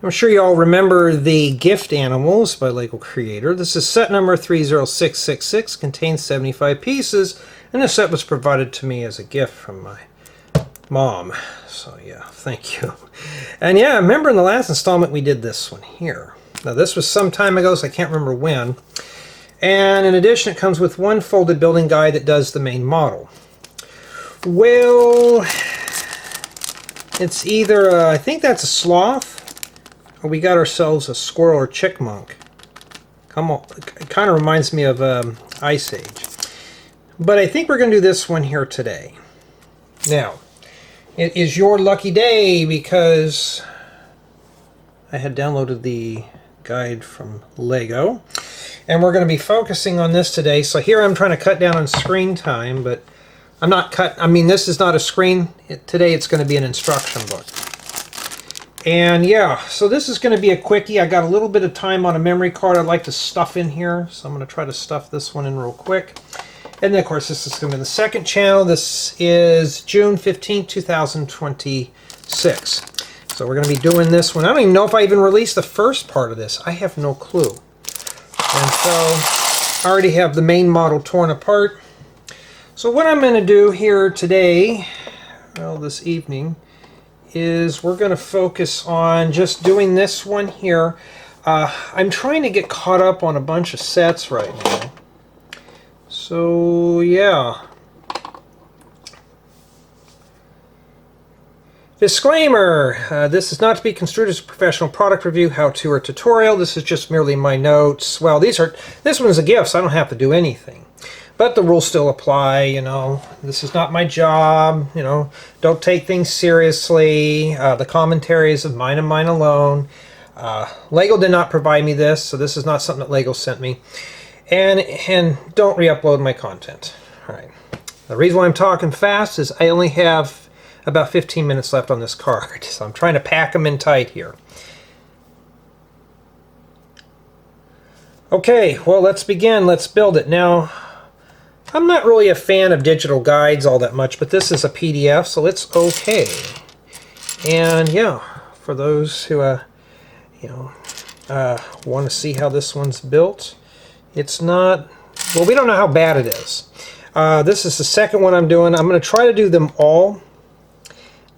I'm sure you all remember the Gift Animals by Lego Creator. This is set number 30666, contains 75 pieces, and this set was provided to me as a gift from my mom. So yeah, thank you. And yeah, I remember in the last installment we did this one here. Now this was some time ago, so I can't remember when. And in addition, it comes with one folded building guide that does the main model. Well, it's either, I think that's a sloth, or we got ourselves a squirrel or chickmunk. Come on, it kind of reminds me of Ice Age. But I think we're going to do this one here today. Now, it is your lucky day because I had downloaded the guide from Lego. And we're going to be focusing on this today. So here I'm trying to cut down on screen time, but I'm not this is not a screen. Today it's going to be an instruction book. And yeah, so this is going to be a quickie. I got a little bit of time on a memory card I'd like to stuff in here. So I'm going to try to stuff this one in real quick. And then of course this is going to be the second channel. This is June 15th, 2026. So we're going to be doing this one. I don't even know if I even released the first part of this. I have no clue. And so I already have the main model torn apart. So what I'm going to do here today, well this evening, is we're going to focus on just doing this one here. I'm trying to get caught up on a bunch of sets right now. So yeah. Disclaimer, this is not to be construed as a professional product review, how-to, or tutorial. This is just merely my notes. Well, this one is a gift, so I don't have to do anything. But the rules still apply, you know. This is not my job, you know. Don't take things seriously. The commentary is of mine and mine alone. Lego did not provide me this, so this is not something that Lego sent me. And don't re-upload my content. All right. The reason why I'm talking fast is I only have about 15 minutes left on this card, so I'm trying to pack them in tight here. Okay, well let's begin. Let's build it. Now, I'm not really a fan of digital guides all that much, but this is a PDF, so it's okay. And yeah, for those who want to see how this one's built, it's not, well, we don't know how bad it is. This is the second one I'm doing. I'm going to try to do them all.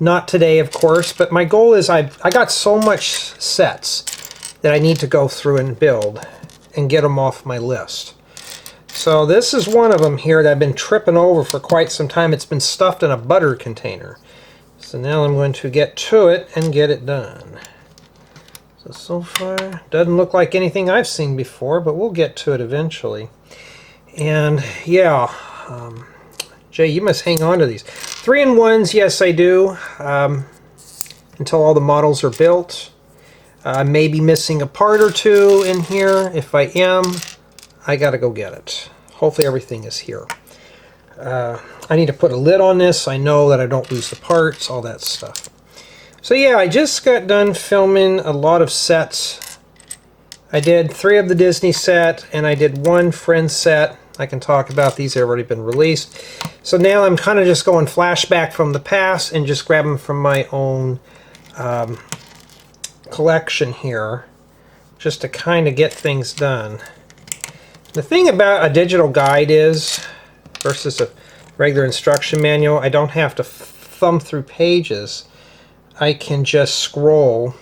Not today, of course, but my goal is I got so much sets that I need to go through and build and get them off my list. So this is one of them here that I've been tripping over for quite some time. It's been stuffed in a butter container. So now I'm going to get to it and get it done. So far, doesn't look like anything I've seen before, but we'll get to it eventually. And yeah, Jay, you must hang on to these. 3-in-1s, yes I do, until all the models are built. I may be missing a part or two in here. If I am, I gotta go get it. Hopefully everything is here. I need to put a lid on this. I know that I don't lose the parts, all that stuff. So yeah, I just got done filming a lot of sets. I did 3 of the Disney set, and I did 1 Friends set. I can talk about these, they've already been released. So now I'm kind of just going flashback from the past and just grabbing from my own collection here, just to kind of get things done. The thing about a digital guide is, versus a regular instruction manual, I don't have to thumb through pages. I can just scroll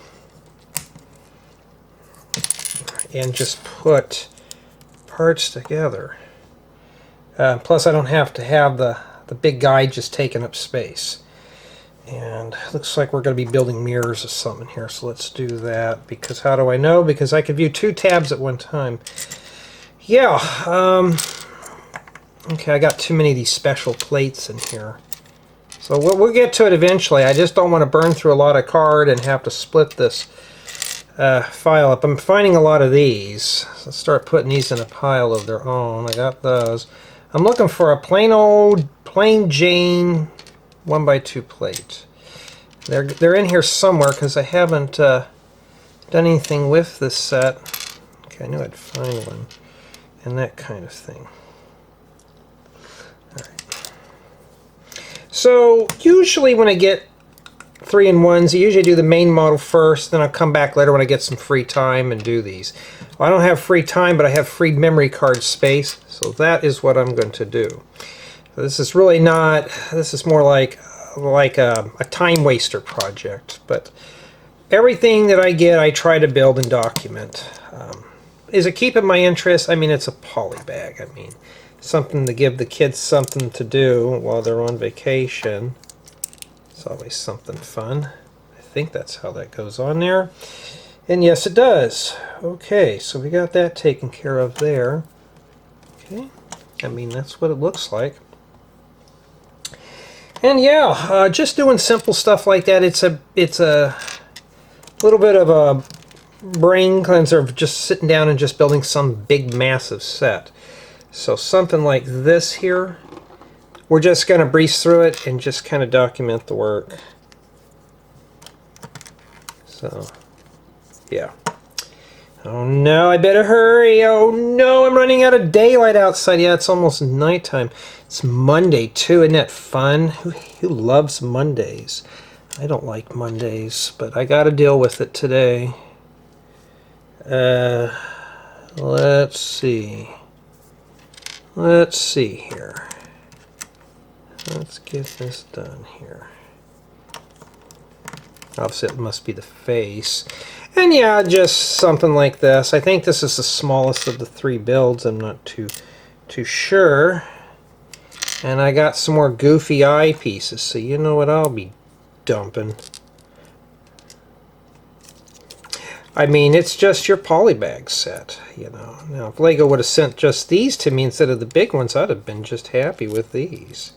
and just put parts together. Plus I don't have to have the big guide just taking up space. And looks like we're going to be building mirrors or something here, so let's do that. Because how do I know? Because I can view 2 tabs at one time. Yeah, okay, I got too many of these special plates in here. So we'll get to it eventually. I just don't want to burn through a lot of card and have to split this file up. I'm finding a lot of these. So let's start putting these in a pile of their own. I got those. I'm looking for a plain Jane 1x2 plate. They're in here somewhere because I haven't done anything with this set. Okay, I knew I'd find one. And that kind of thing. Alright. So usually when I get 3-in-1s. I usually do the main model first, then I'll come back later when I get some free time and do these. Well, I don't have free time, but I have free memory card space, so that is what I'm going to do. This is really not, this is more like a time waster project, but everything that I get I try to build and document. Is it keeping my interest? I mean, it's a polybag. I mean, something to give the kids something to do while they're on vacation. It's always something fun. I think that's how that goes on there. And yes, it does. Okay, so we got that taken care of there. Okay, I mean, that's what it looks like. And yeah, just doing simple stuff like that. It's a little bit of a brain cleanser of just sitting down and just building some big massive set. So something like this here, we're just going to breeze through it and just kind of document the work. So yeah. Oh no, I better hurry. Oh no, I'm running out of daylight outside. Yeah, it's almost nighttime. It's Monday too, isn't that fun? Who loves Mondays? I don't like Mondays, but I got to deal with it today. Let's see. Let's see here. Let's get this done here. Obviously it must be the face. And yeah, just something like this. I think this is the smallest of the 3 builds. I'm not too sure. And I got some more goofy eye pieces, so you know what I'll be dumping. I mean, it's just your polybag set, you know. Now, if Lego would have sent just these to me instead of the big ones, I'd have been just happy with these.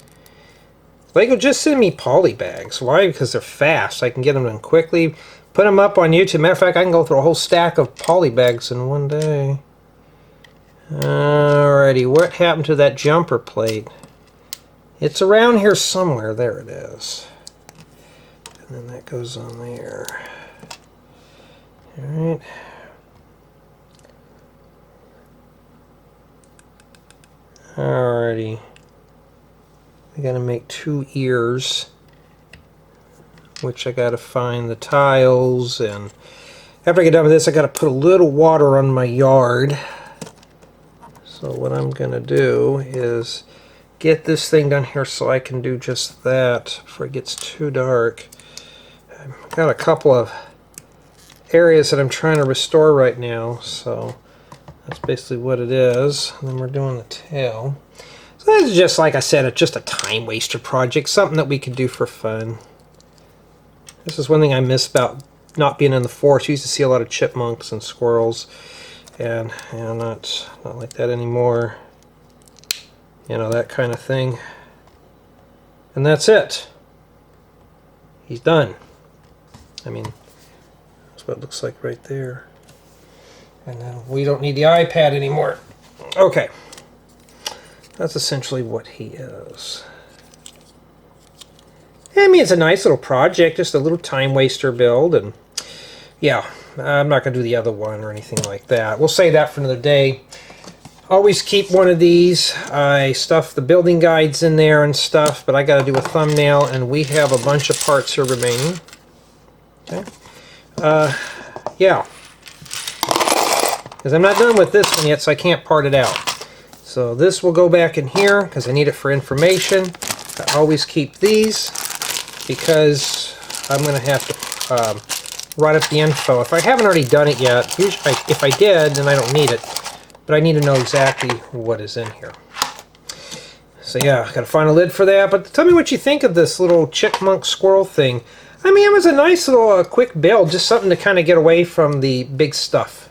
Lego just send me polybags. Why? Because they're fast. I can get them done quickly. Put them up on YouTube. Matter of fact, I can go through a whole stack of polybags in one day. Alrighty, what happened to that jumper plate? It's around here somewhere. There it is. And then that goes on there. Alright. Alrighty. I gotta make 2 ears, which I gotta find the tiles, and after I get done with this I gotta put a little water on my yard. So what I'm gonna do is get this thing done here so I can do just that before it gets too dark. I've got a couple of areas that I'm trying to restore right now, so that's basically what it is. And then we're doing the tail. So that's just, like I said, it's just a time waster project, something that we could do for fun. This is one thing I miss about not being in the forest. You used to see a lot of chipmunks and squirrels, and not like that anymore. You know, that kind of thing. And that's it. He's done. I mean, that's what it looks like right there. And then we don't need the iPad anymore. Okay. That's essentially what he is. I mean, it's a nice little project, just a little time waster build, and yeah, I'm not going to do the other one or anything like that. We'll save that for another day. Always keep one of these. I stuff the building guides in there and stuff, but I got to do a thumbnail, and we have a bunch of parts here remaining. Okay. Yeah. Because I'm not done with this one yet, so I can't part it out. So this will go back in here because I need it for information. I always keep these because I'm going to have to write up the info. If I haven't already done it yet, usually if I did, then I don't need it. But I need to know exactly what is in here. So yeah, I got to find a lid for that. But tell me what you think of this little chipmunk squirrel thing. I mean, it was a nice little quick build, just something to kind of get away from the big stuff.